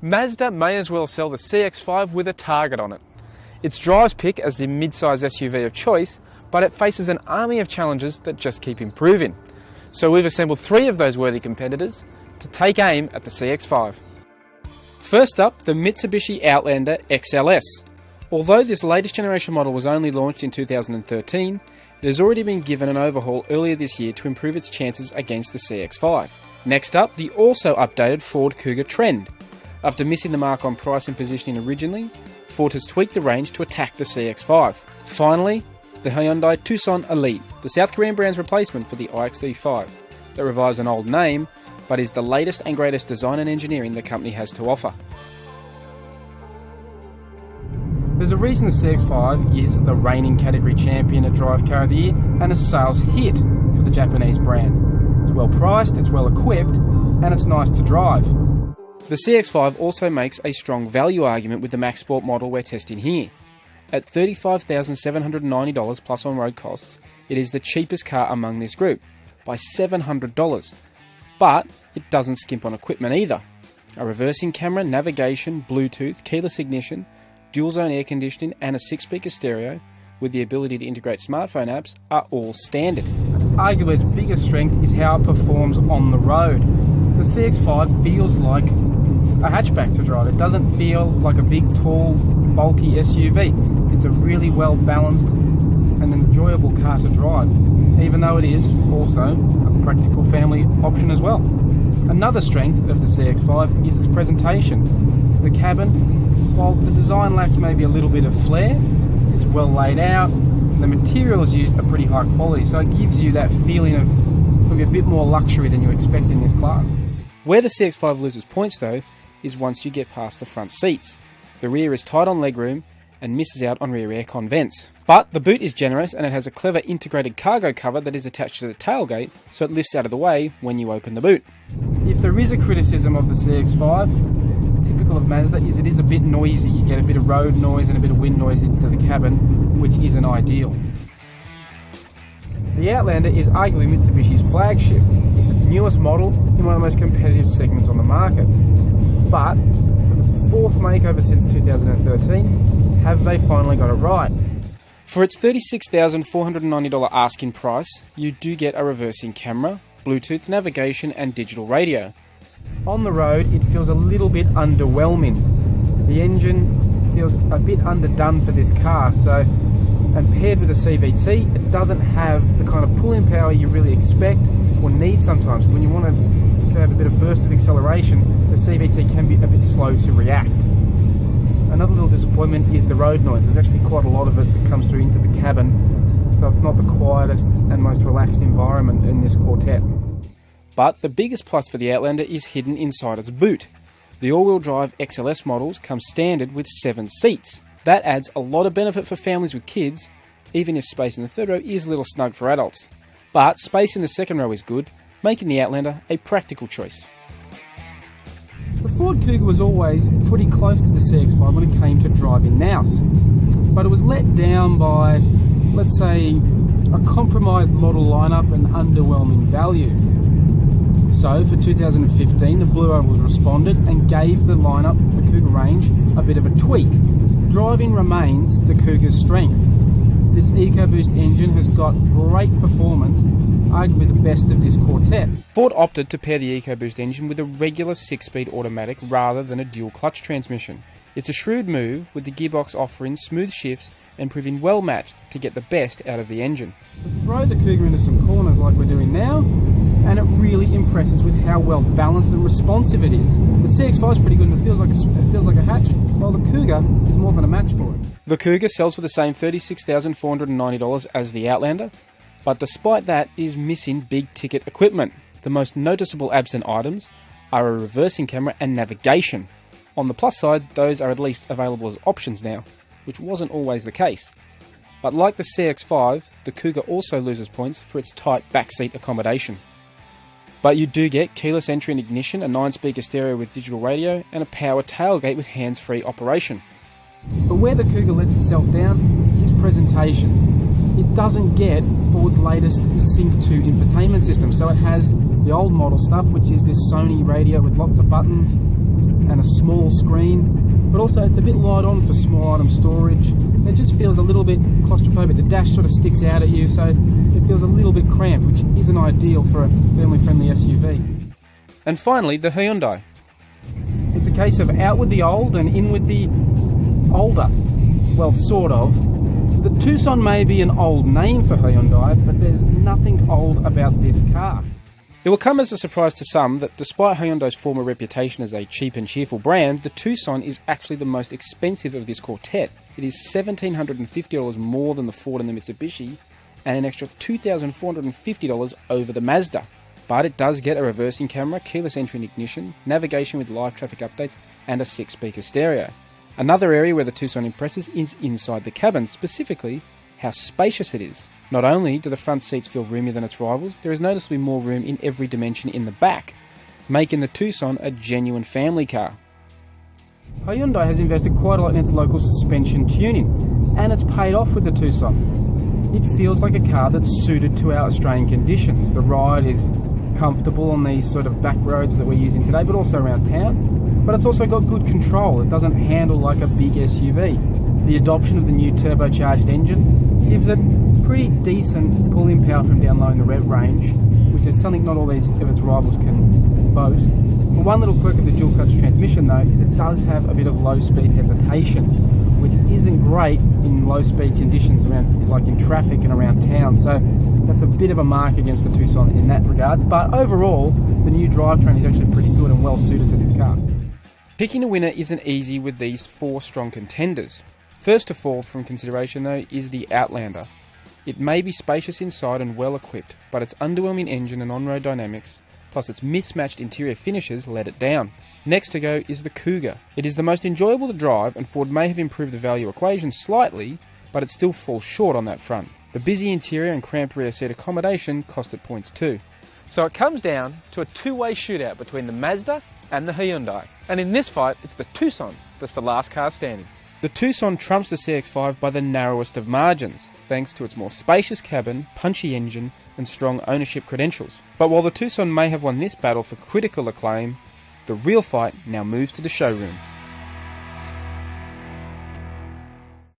Mazda may as well sell the CX-5 with a target on it. Its drives pick as the mid-size SUV of choice, but it faces an army of challenges that just keep improving. So we've assembled 3 of those worthy competitors to take aim at the CX-5. First up, the Mitsubishi Outlander XLS. Although this latest generation model was only launched in 2013, it has already been given an overhaul earlier this year to improve its chances against the CX-5. Next up, the also updated Ford Kuga Trend. After missing the mark on price and positioning originally, Ford has tweaked the range to attack the CX-5. Finally, the Hyundai Tucson Elite, the South Korean brand's replacement for the iX35, that revives an old name, but is the latest and greatest design and engineering the company has to offer. There's a reason the CX-5 is the reigning category champion at Drive Car of the Year and a sales hit for the Japanese brand. It's well priced, it's well equipped, and it's nice to drive. The CX-5 also makes a strong value argument with the Max Sport model we're testing here. At $35,790 plus on-road costs, it is the cheapest car among this group, by $700. But it doesn't skimp on equipment either. A reversing camera, navigation, Bluetooth, keyless ignition, dual-zone air conditioning and a 6-speaker stereo with the ability to integrate smartphone apps are all standard. Arguably its biggest strength is how it performs on the road. The CX-5 feels like a hatchback to drive. It doesn't feel like a big, tall, bulky SUV. It's a really well balanced and enjoyable car to drive, even though it is also a practical family option as well. Another strength of the CX-5 is its presentation. The cabin, while the design lacks maybe a little bit of flair, it's well laid out. The materials used are pretty high quality, so it gives you that feeling of maybe a bit more luxury than you expect in this class. Where the CX-5 loses points though, is once you get past the front seats. The rear is tight on legroom and misses out on rear aircon vents. But the boot is generous and it has a clever integrated cargo cover that is attached to the tailgate, so it lifts out of the way when you open the boot. If there is a criticism of the CX-5, typical of Mazda, is it is a bit noisy. You get a bit of road noise and a bit of wind noise into the cabin, which isn't ideal. The Outlander is arguably Mitsubishi's flagship. It's its newest model in one of the most competitive segments on the market. But, with its 4th makeover since 2013, have they finally got it right? For its $36,490 asking price, you do get a reversing camera, Bluetooth navigation and digital radio. On the road, it feels a little bit underwhelming. The engine feels a bit underdone for this car, so, and paired with a CVT, it doesn't have the kind of pulling power you really expect or need sometimes. When you want to have a bit of burst of acceleration, the CVT can be a bit slow to react. Another little disappointment is the road noise. There's actually quite a lot of it that comes through into the cabin, so it's not the quietest and most relaxed environment in this quartet. But the biggest plus for the Outlander is hidden inside its boot. The all-wheel drive XLS models come standard with 7 seats. That adds a lot of benefit for families with kids, even if space in the third row is a little snug for adults. But space in the second row is good, making the Outlander a practical choice. The Ford Kuga was always pretty close to the CX-5 when it came to driving nous, but it was let down by, let's say, a compromised model lineup and underwhelming value. So for 2015, the Blue Ovals responded and gave the lineup, the Kuga range, a bit of a tweak. Driving remains the Kuga's strength. This EcoBoost engine has got great performance, arguably the best of this quartet. Ford opted to pair the EcoBoost engine with a regular 6-speed automatic rather than a dual clutch transmission. It's a shrewd move, with the gearbox offering smooth shifts and proving well matched to get the best out of the engine. Throw the Kuga into some corners like we're doing now, and it really impresses with how well balanced and responsive it is. The CX-5 is pretty good and it feels like a hatch, while the Kuga is more than a match for it. The Kuga sells for the same $36,490 as the Outlander, but despite that is missing big ticket equipment. The most noticeable absent items are a reversing camera and navigation. On the plus side, those are at least available as options now, which wasn't always the case. But like the CX-5, the Kuga also loses points for its tight backseat accommodation. But you do get keyless entry and ignition, a 9-speaker stereo with digital radio, and a power tailgate with hands-free operation. But where the Kuga lets itself down is presentation. It doesn't get Ford's latest Sync 2 infotainment system. So it has the old model stuff, which is this Sony radio with lots of buttons and a small screen, but also it's a bit light on for small item storage. It just feels a little bit claustrophobic. The dash sort of sticks out at you, so it feels a little bit cramped, which isn't ideal for a family-friendly SUV. And finally, the Hyundai. It's a case of out with the old and in with the older. Well, sort of. The Tucson may be an old name for Hyundai, but there's nothing old about this car. It will come as a surprise to some that despite Hyundai's former reputation as a cheap and cheerful brand, the Tucson is actually the most expensive of this quartet. It is $1,750 more than the Ford and the Mitsubishi, and an extra $2,450 over the Mazda. But it does get a reversing camera, keyless entry and ignition, navigation with live traffic updates, and a 6-speaker stereo. Another area where the Tucson impresses is inside the cabin, specifically how spacious it is. Not only do the front seats feel roomier than its rivals, there is noticeably more room in every dimension in the back, making the Tucson a genuine family car. Hyundai has invested quite a lot in its local suspension tuning, and it's paid off with the Tucson. It feels like a car that's suited to our Australian conditions. The ride is comfortable on these sort of back roads that we're using today, but also around town. But it's also got good control. It doesn't handle like a big SUV. The adoption of the new turbocharged engine gives it pretty decent pull-in power from down low in the rev range, which is something not all these of its rivals can boast. But one little quirk of the dual-clutch transmission though is it does have a bit of low-speed hesitation, which isn't great in low-speed conditions around, like in traffic and around town. So that's a bit of a mark against the Tucson in that regard. But overall, the new drivetrain is actually pretty good and well suited to this car. Picking a winner isn't easy with these 4 strong contenders. First to fall from consideration though is the Outlander. It may be spacious inside and well equipped, but its underwhelming engine and on-road dynamics, plus its mismatched interior finishes, let it down. Next to go is the Kuga. It is the most enjoyable to drive, and Ford may have improved the value equation slightly, but it still falls short on that front. The busy interior and cramped rear seat accommodation cost it points too. So it comes down to a two-way shootout between the Mazda and the Hyundai. And in this fight, it's the Tucson that's the last car standing. The Tucson trumps the CX-5 by the narrowest of margins, thanks to its more spacious cabin, punchy engine, and strong ownership credentials. But while the Tucson may have won this battle for critical acclaim, the real fight now moves to the showroom.